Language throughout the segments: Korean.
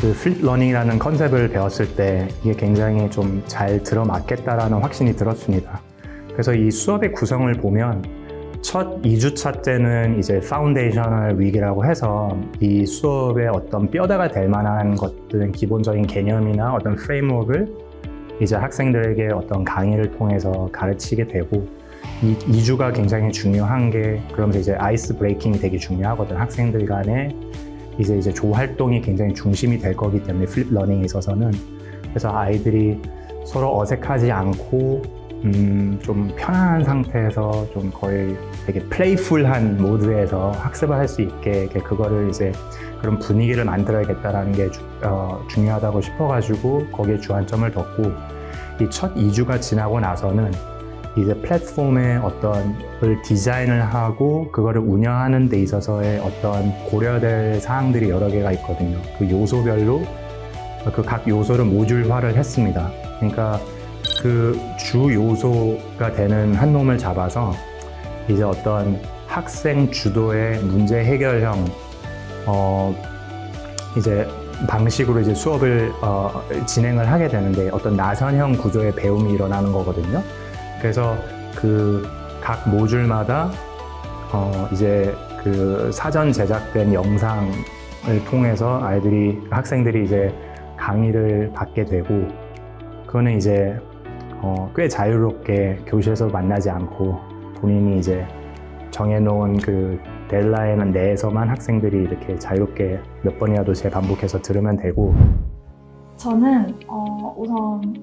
그 플립 러닝이라는 컨셉을 배웠을 때 이게 굉장히 좀 잘 들어맞겠다라는 확신이 들었습니다. 그래서 이 수업의 구성을 보면 첫 2주차 때는 이제 파운데이셔널 위기라고 해서 이 수업의 어떤 뼈대가 될 만한 것들은 기본적인 개념이나 어떤 프레임워크를 이제 학생들에게 어떤 강의를 통해서 가르치게 되고, 이 2주가 굉장히 중요한 게, 그러면서 이제 아이스 브레이킹이 되게 중요하거든. 학생들 간에 이제 조 활동이 굉장히 중심이 될 거기 때문에 플립 러닝에 있어서는. 그래서 아이들이 서로 어색하지 않고 좀 편안한 상태에서 좀 거의 되게 플레이풀한 모드에서 학습을 할 수 있게 그거를 이제 그런 분위기를 만들어야겠다라는 게 중요하다고 싶어가지고 거기에 주안점을 뒀고, 이 첫 2주가 지나고 나서는 이제 플랫폼의 어떤 걸 디자인을 하고 그거를 운영하는 데 있어서의 어떤 고려될 사항들이 여러 개가 있거든요. 그 요소별로 그 각 요소를 모듈화를 했습니다. 그러니까 그 주 요소가 되는 한 놈을 잡아서 이제 어떤 학생 주도의 문제 해결형 이제 방식으로 이제 수업을 진행을 하게 되는데, 어떤 나선형 구조의 배움이 일어나는 거거든요. 그래서 그 각 모듈마다 이제 그 사전 제작된 영상을 통해서 학생들이 이제 강의를 받게 되고, 그거는 이제 꽤 자유롭게 교실에서 만나지 않고 본인이 이제 정해놓은 그 데드라인 내에서만 학생들이 이렇게 자유롭게 몇 번이라도 재반복해서 들으면 되고. 저는 우선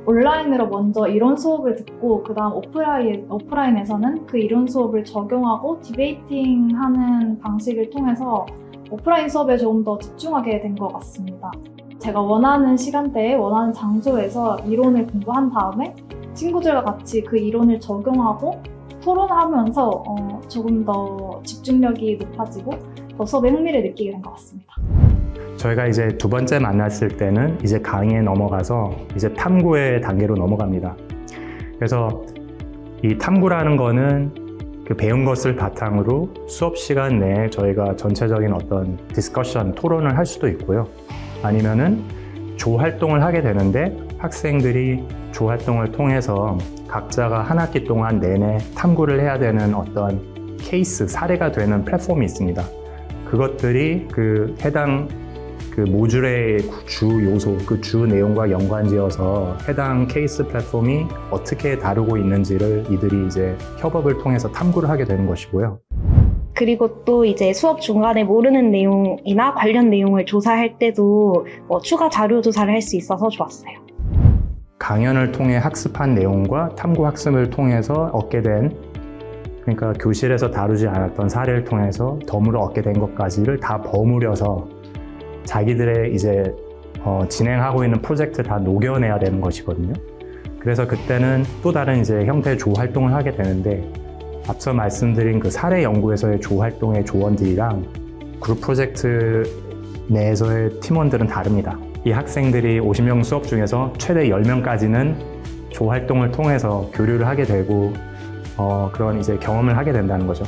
온라인으로 먼저 이론 수업을 듣고, 그 다음 오프라인에서는 그 이론 수업을 적용하고 디베이팅하는 방식을 통해서 오프라인 수업에 조금 더 집중하게 된 것 같습니다. 제가 원하는 시간대에 원하는 장소에서 이론을 공부한 다음에 친구들과 같이 그 이론을 적용하고 토론하면서 조금 더 집중력이 높아지고 더 수업에 흥미를 느끼게 된 것 같습니다. 저희가 이제 두 번째 만났을 때는 이제 강의에 넘어가서 이제 탐구의 단계로 넘어갑니다. 그래서 이 탐구라는 거는 그 배운 것을 바탕으로 수업 시간 내에 저희가 전체적인 어떤 디스커션, 토론을 할 수도 있고요. 아니면은 조 활동을 하게 되는데 학생들이 조 활동을 통해서 각자가 한 학기 동안 내내 탐구를 해야 되는 어떤 케이스, 사례가 되는 플랫폼이 있습니다. 그것들이 그 해당 그 모듈의 주 요소, 그 주 내용과 연관지어서 해당 케이스 플랫폼이 어떻게 다루고 있는지를 이들이 이제 협업을 통해서 탐구를 하게 되는 것이고요. 그리고 또 이제 수업 중간에 모르는 내용이나 관련 내용을 조사할 때도 추가 자료 조사를 할 수 있어서 좋았어요. 강연을 통해 학습한 내용과 탐구 학습을 통해서 얻게 된, 그러니까 교실에서 다루지 않았던 사례를 통해서 덤으로 얻게 된 것까지를 다 버무려서 자기들의 이제 진행하고 있는 프로젝트 다 녹여내야 되는 것이거든요. 그래서 그때는 또 다른 이제 형태의 조 활동을 하게 되는데, 앞서 말씀드린 그 사례 연구에서의 조 활동의 조원들이랑 그룹 프로젝트 내에서의 팀원들은 다릅니다. 이 학생들이 50명 수업 중에서 최대 10명까지는 조 활동을 통해서 교류를 하게 되고 그런 이제 경험을 하게 된다는 거죠.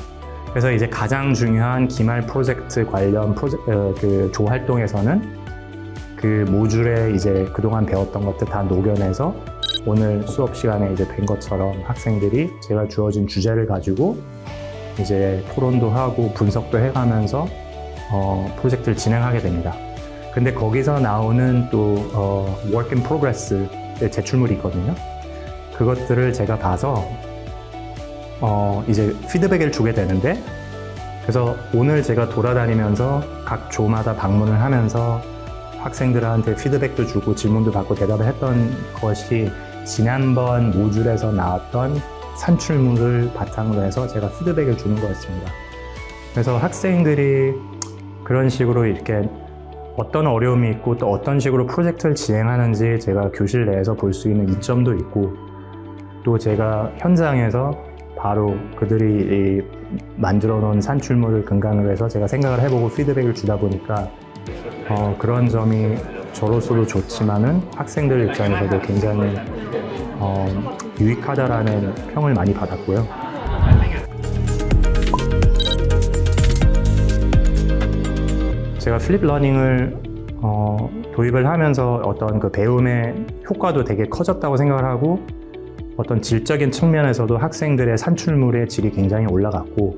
그래서 이제 가장 중요한 기말 프로젝트 관련 그 조 활동에서는 그 모듈에 이제 그동안 배웠던 것들 다 녹여내서 오늘 수업 시간에 이제 뵌 것처럼 학생들이 제가 주어진 주제를 가지고 이제 토론도 하고 분석도 해가면서 프로젝트를 진행하게 됩니다. 근데 거기서 나오는 또 work in progress의 제출물이 있거든요. 그것들을 제가 봐서 이제 피드백을 주게 되는데, 그래서 오늘 제가 돌아다니면서 각 조마다 방문을 하면서 학생들한테 피드백도 주고 질문도 받고 대답을 했던 것이 지난번 모듈에서 나왔던 산출물을 바탕으로 해서 제가 피드백을 주는 거였습니다. 그래서 학생들이 그런 식으로 이렇게 어떤 어려움이 있고 또 어떤 식으로 프로젝트를 진행하는지 제가 교실 내에서 볼 수 있는 이점도 있고, 또 제가 현장에서 바로 그들이 만들어 놓은 산출물을 근간으로 해서 제가 생각을 해보고 피드백을 주다 보니까 그런 점이 저로서도 좋지만은 학생들 입장에서도 굉장히 유익하다라는 평을 많이 받았고요. 제가 플립 러닝을 도입을 하면서 어떤 그 배움의 효과도 되게 커졌다고 생각을 하고 어떤 질적인 측면에서도 학생들의 산출물의 질이 굉장히 올라갔고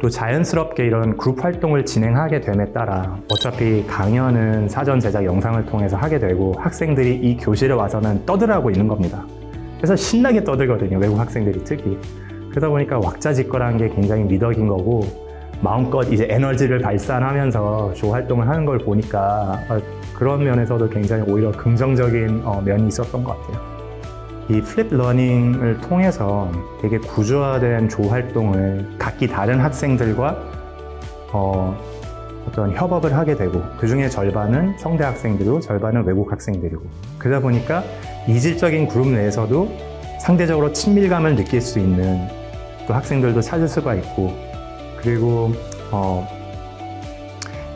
또 자연스럽게 이런 그룹 활동을 진행하게 됨에 따라 어차피 강연은 사전 제작 영상을 통해서 하게 되고 학생들이 이 교실에 와서는 떠들하고 있는 겁니다. 그래서 신나게 떠들거든요, 외국 학생들이 특히. 그러다 보니까 왁자지껄한 게 굉장히 미덕인 거고 마음껏 이제 에너지를 발산하면서 조 활동을 하는 걸 보니까 그런 면에서도 굉장히 오히려 긍정적인 면이 있었던 것 같아요. 이 플립 러닝을 통해서 되게 구조화된 조 활동을 각기 다른 학생들과 어떤 협업을 하게 되고 그 중에 절반은 성대 학생들이고 절반은 외국 학생들이고 그러다 보니까 이질적인 그룹 내에서도 상대적으로 친밀감을 느낄 수 있는 또 학생들도 찾을 수가 있고 그리고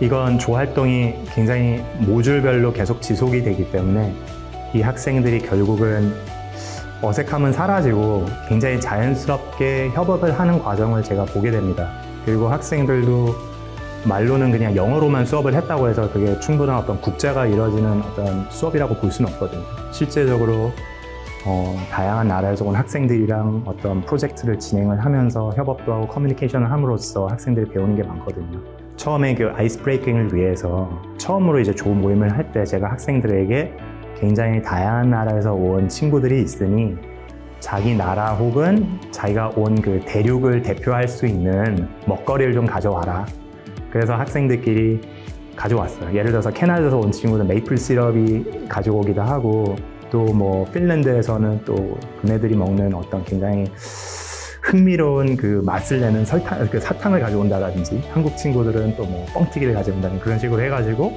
이건 조 활동이 굉장히 모듈별로 계속 지속이 되기 때문에 이 학생들이 결국은 어색함은 사라지고 굉장히 자연스럽게 협업을 하는 과정을 제가 보게 됩니다. 그리고 학생들도 말로는 그냥 영어로만 수업을 했다고 해서 그게 충분한 어떤 국제가 이루어지는 어떤 수업이라고 볼 수는 없거든요. 실제적으로 다양한 나라에서 온 학생들이랑 어떤 프로젝트를 진행을 하면서 협업도 하고 커뮤니케이션을 함으로써 학생들이 배우는 게 많거든요. 처음에 그 아이스 브레이킹을 위해서 처음으로 이제 조 모임을 할 때 제가 학생들에게 굉장히 다양한 나라에서 온 친구들이 있으니 자기 나라 혹은 자기가 온 그 대륙을 대표할 수 있는 먹거리를 좀 가져와라. 그래서 학생들끼리 가져왔어요. 예를 들어서 캐나다에서 온 친구들 메이플 시럽이 가져오기도 하고 또 뭐 핀란드에서는 또 그네들이 먹는 어떤 굉장히 흥미로운 그 맛을 내는 그 사탕을 가져온다든지 한국 친구들은 또 뭐 뻥튀기를 가져온다는 그런 식으로 해가지고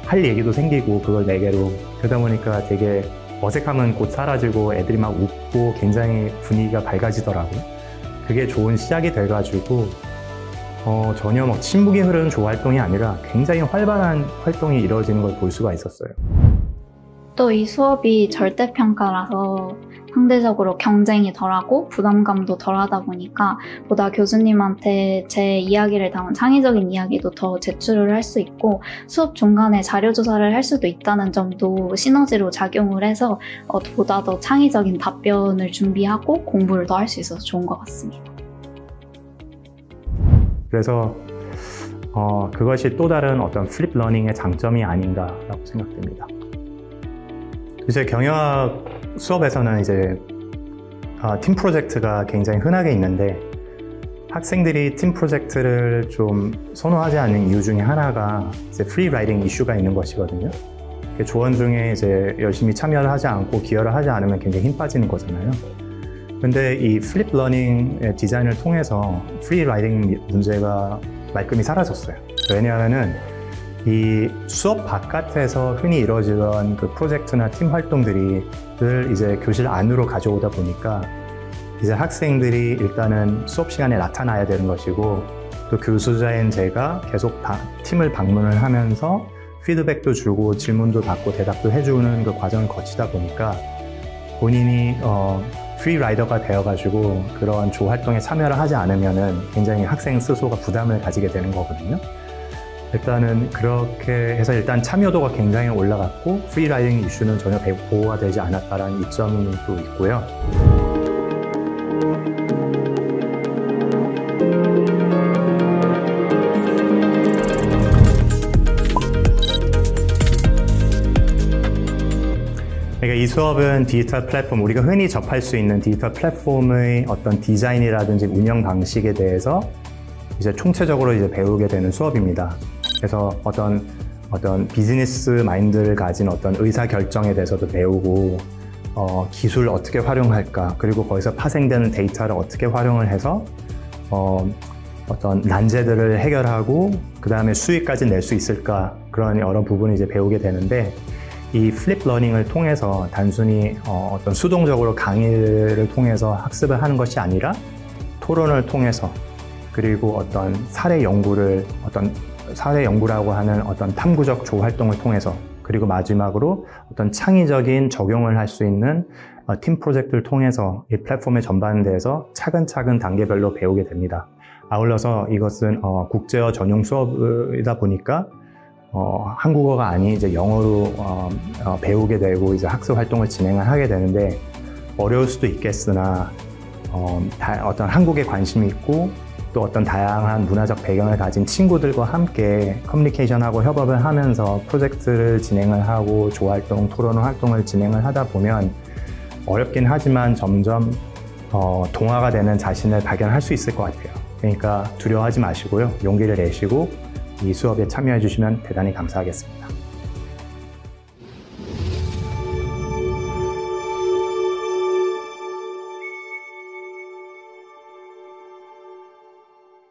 할 얘기도 생기고 그걸 내게로 그러다 보니까 되게 어색함은 곧 사라지고 애들이 막 웃고 굉장히 분위기가 밝아지더라고요. 그게 좋은 시작이 돼가지고 전혀 막 침묵이 흐르는 조 활동이 아니라 굉장히 활발한 활동이 이루어지는 걸 볼 수가 있었어요. 또 이 수업이 절대평가라서 상대적으로 경쟁이 덜하고 부담감도 덜하다 보니까 보다 교수님한테 제 이야기를 담은 창의적인 이야기도 더 제출을 할 수 있고 수업 중간에 자료 조사를 할 수도 있다는 점도 시너지로 작용을 해서 보다 더 창의적인 답변을 준비하고 공부를 더 할 수 있어서 좋은 것 같습니다. 그래서 그것이 또 다른 어떤 플립 러닝의 장점이 아닌가라고 생각됩니다. 이제 경영학 수업에서는 이제 팀 프로젝트가 굉장히 흔하게 있는데 학생들이 팀 프로젝트를 좀 선호하지 않는 이유 중에 하나가 이제 프리 라이딩 이슈가 있는 것이거든요. 조원 중에 이제 열심히 참여를 하지 않고 기여를 하지 않으면 굉장히 힘 빠지는 거잖아요. 근데 이 플립 러닝의 디자인을 통해서 프리 라이딩 문제가 말끔히 사라졌어요. 왜냐하면은 이 수업 바깥에서 흔히 이루어지던 그 프로젝트나 팀 활동들이 이제 교실 안으로 가져오다 보니까 이제 학생들이 일단은 수업 시간에 나타나야 되는 것이고 또 교수자인 제가 계속 팀을 방문을 하면서 피드백도 주고 질문도 받고 대답도 해주는 그 과정을 거치다 보니까 본인이 프리라이더가 되어가지고 그런 조 활동에 참여를 하지 않으면은 굉장히 학생 스스로가 부담을 가지게 되는 거거든요. 일단은 그렇게 해서 일단 참여도가 굉장히 올라갔고 프리라이딩 이슈는 전혀 보호가 되지 않았다는 이점이 또 있고요. 그러니까 이 수업은 디지털 플랫폼, 우리가 흔히 접할 수 있는 디지털 플랫폼의 어떤 디자인이라든지 운영 방식에 대해서 이제 총체적으로 이제 배우게 되는 수업입니다. 그래서 어떤 비즈니스 마인드를 가진 어떤 의사 결정에 대해서도 배우고, 기술을 어떻게 활용할까, 그리고 거기서 파생되는 데이터를 어떻게 활용을 해서 어떤 난제들을 해결하고 그 다음에 수익까지 낼 수 있을까, 그런 여러 부분을 이제 배우게 되는데, 이 플립 러닝을 통해서 단순히 어떤 수동적으로 강의를 통해서 학습을 하는 것이 아니라 토론을 통해서, 그리고 어떤 사례 연구라고 하는 어떤 탐구적 조 활동을 통해서, 그리고 마지막으로 어떤 창의적인 적용을 할 수 있는 팀 프로젝트를 통해서 이 플랫폼의 전반에 대해서 차근차근 단계별로 배우게 됩니다. 아울러서 이것은 국제어 전용 수업이다 보니까 한국어가 아닌 이제 영어로 배우게 되고 이제 학습 활동을 진행을 하게 되는데 어려울 수도 있겠으나 어떤 한국에 관심이 있고 또 어떤 다양한 문화적 배경을 가진 친구들과 함께 커뮤니케이션하고 협업을 하면서 프로젝트를 진행을 하고 조활동, 토론 활동을 진행을 하다 보면 어렵긴 하지만 점점 동화가 되는 자신을 발견할 수 있을 것 같아요. 그러니까 두려워하지 마시고요. 용기를 내시고 이 수업에 참여해 주시면 대단히 감사하겠습니다.